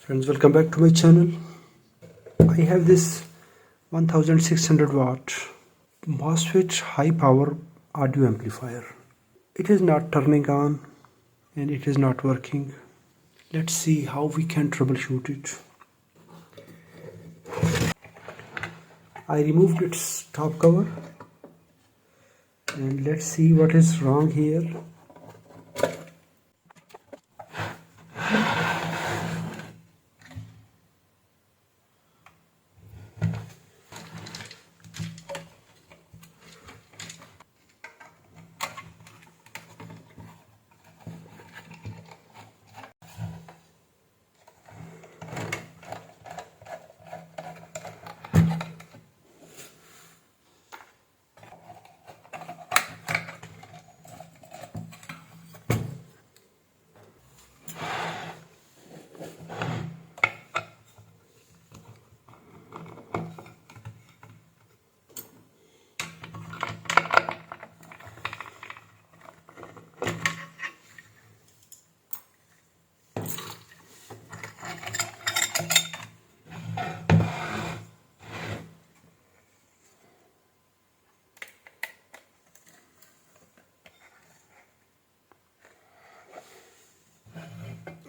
Friends, welcome back to my channel. I have this 1600 watt MOSFET high power audio amplifier. It is not turning on and it is not working. Let's see how we can troubleshoot it. I removed its top cover and let's see what is wrong here.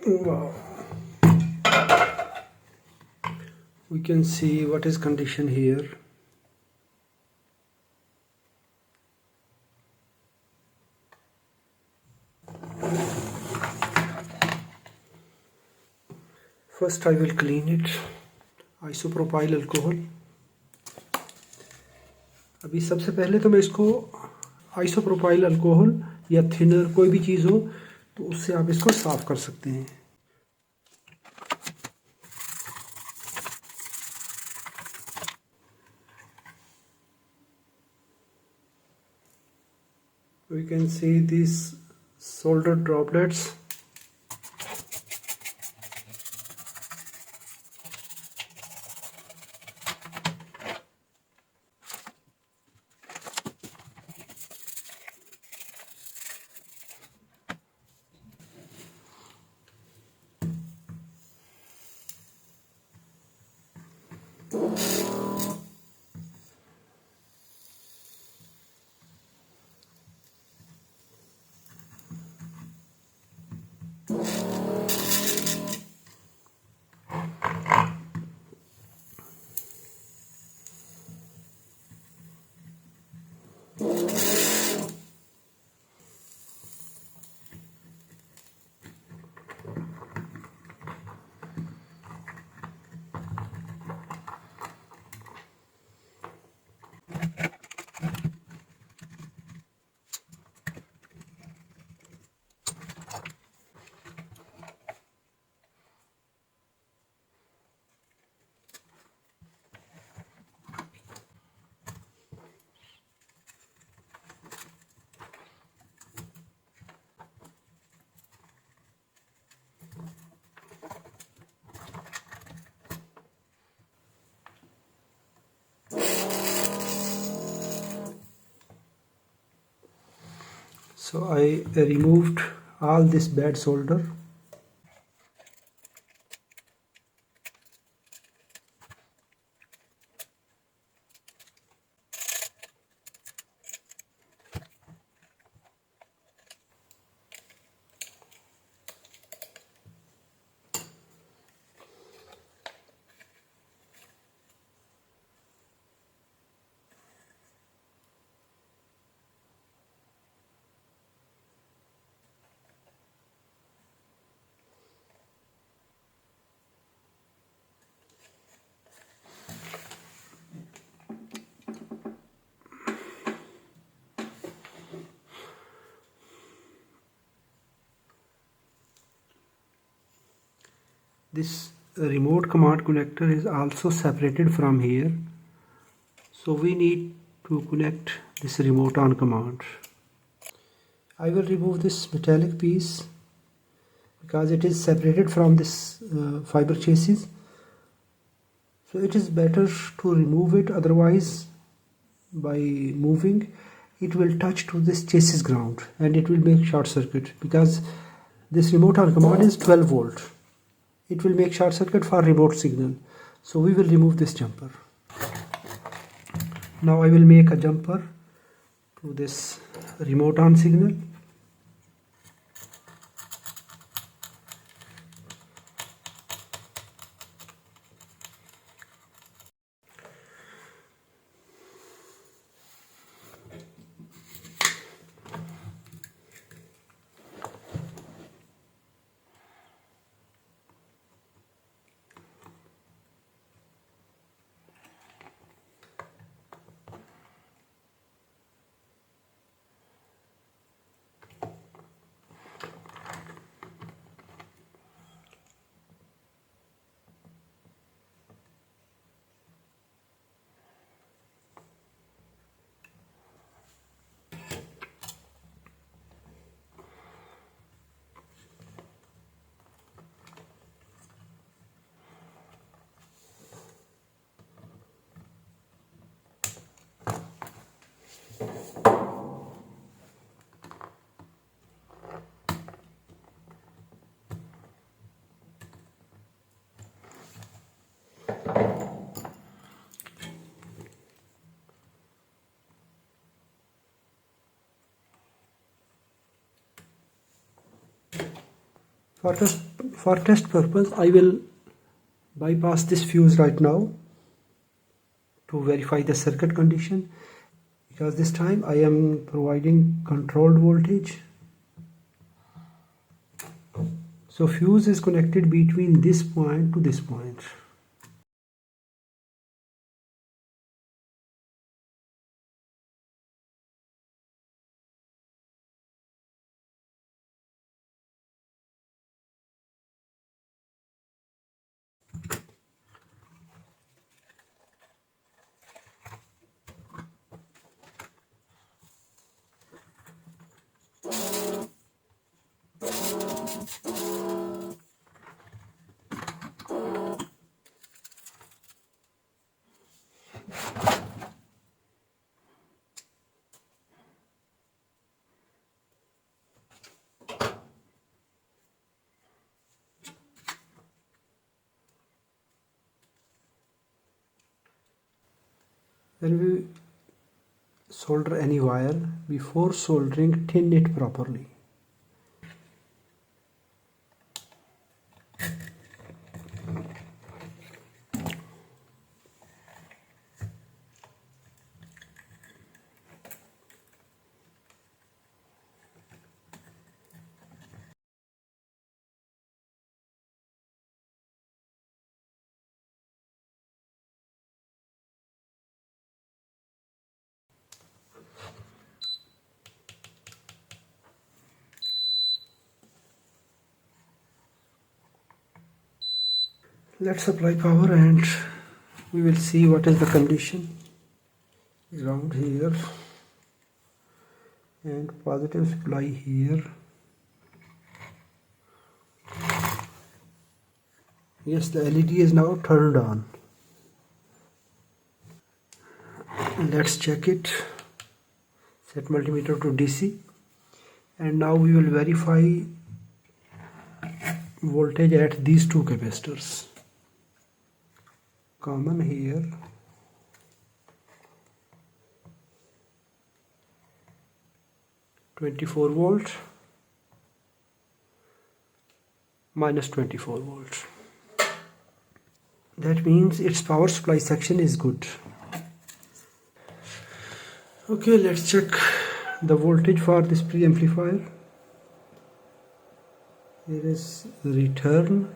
Wow. We can see what is condition here. First I will clean it. Isopropyl alcohol. अभी सबसे पहले तो मैं इसको isopropyl alcohol या thinner कोई भी चीज़ हो तो उससे आप इसको साफ कर सकते हैं. We can see these solder droplets. So I removed all this bad solder. This remote command connector is also separated from here, so we need to connect this remote on command. I will remove this metallic piece because it is separated from this fiber chassis, so it is better to remove it, otherwise by moving it will touch to this chassis ground and it will make short circuit, because this remote on command is 12 volt. it will make short circuit for remote signal. So we will remove this jumper. Now I will make a jumper to this remote on signal. For test purpose, I will bypass this fuse right now to verify the circuit condition, because this time I am providing controlled voltage. So fuse is connected between this point to this point. When we solder any wire, before soldering, tin it properly. Let's apply power and we will see what is the condition. Ground here and positive supply here. Yes, the LED is now turned on. Let's check it. Set multimeter to DC, and now we will verify voltage at these two capacitors. Common here, -24 volt, -24 volt. That means its power supply section is good. Okay, let's check the voltage for this preamplifier. Here is return,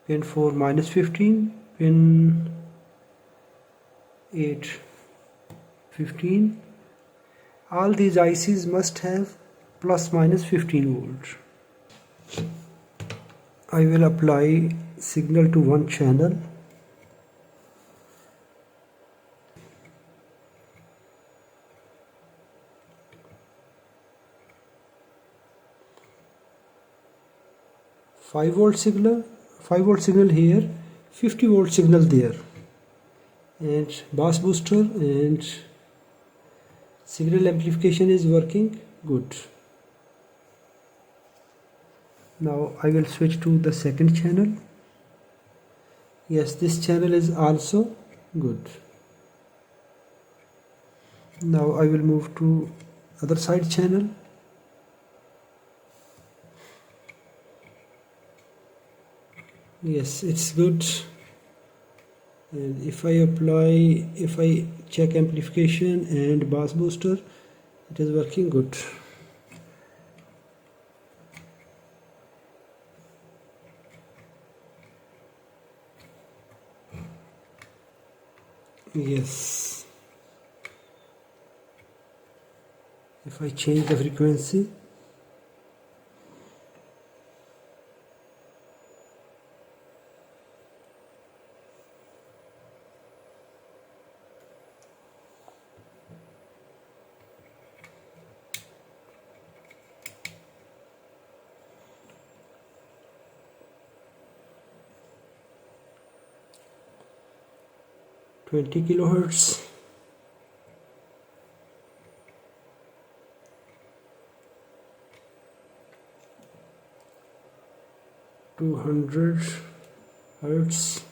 pin 4 -15, pin 8 15. All these ICs must have ±15 volt. I will apply signal to one channel. Five volt signal here, 50 volt signal there, and bus booster and signal amplification is working good. Now I will switch to the second channel. Yes, this channel is also good. Now I will move to other side channel. Yes, it's good. And if I check amplification and bass booster, it is working good. Yes, if I change the frequency, {20 kilohertz, 200 hertz,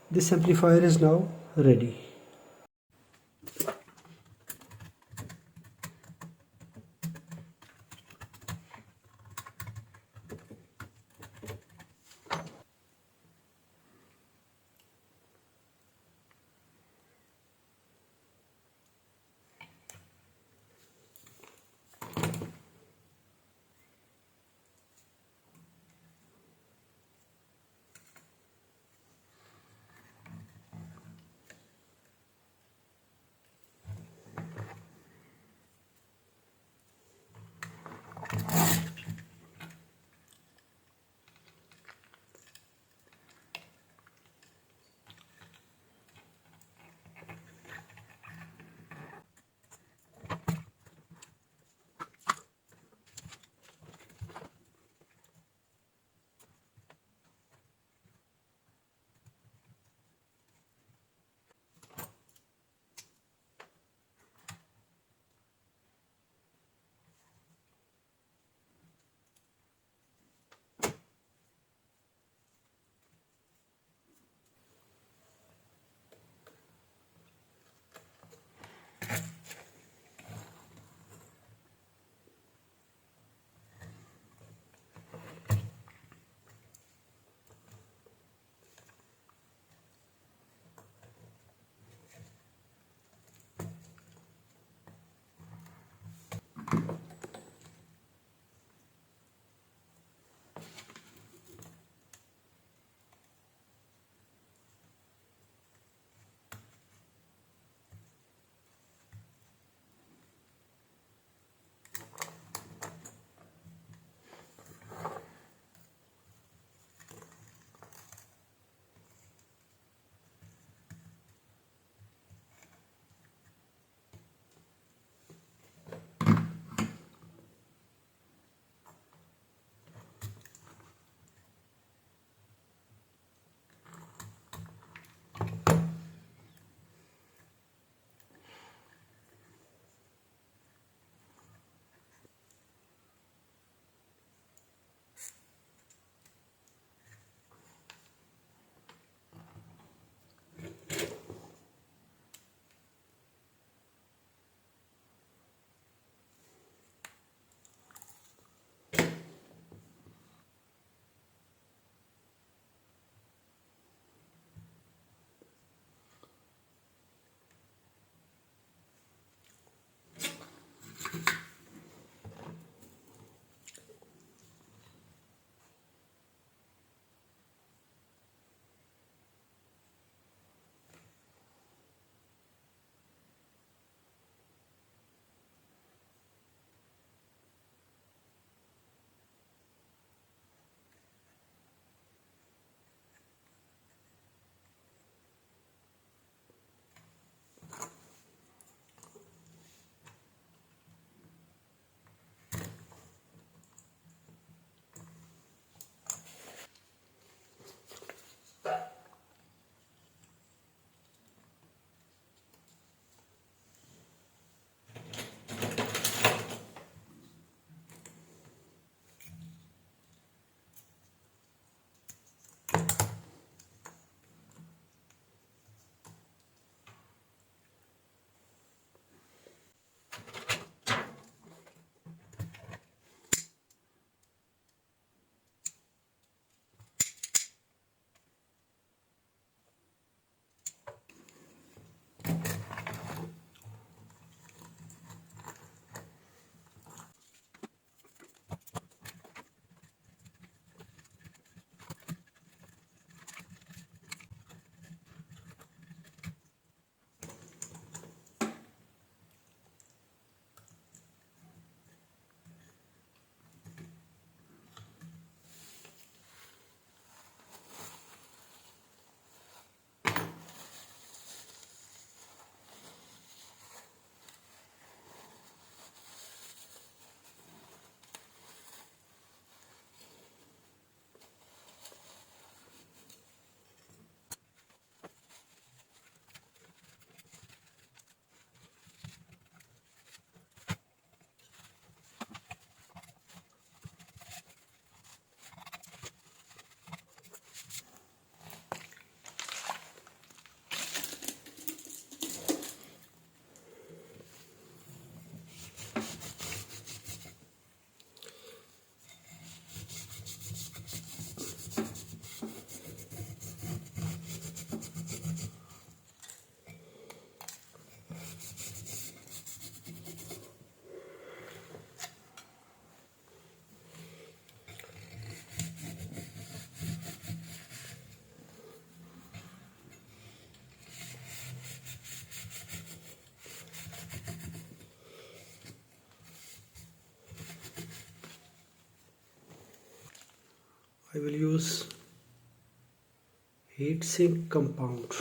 this amplifier is now ready. I will use heatsink compound.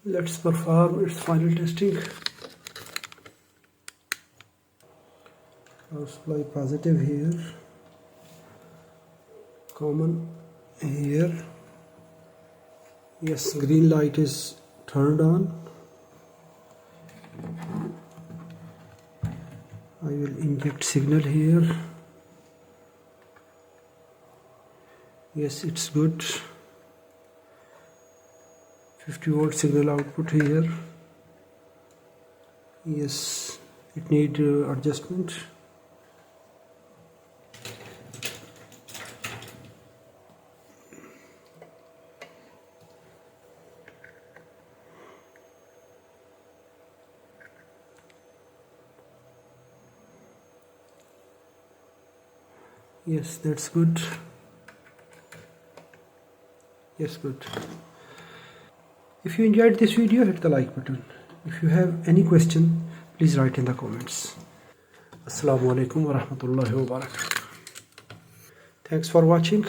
Let's perform its final testing. Power supply positive here, common here. Yes, green light is turned on. I will inject signal here. Yes, it's good. 50 volt signal output here. Yes, it need adjustment. Yes, that's good. Yes, good. If you enjoyed this video, hit the like button. If you have any question, please write in the comments. Assalamu alaikum wa rahmatullahi wa barakatuh. Thanks for watching.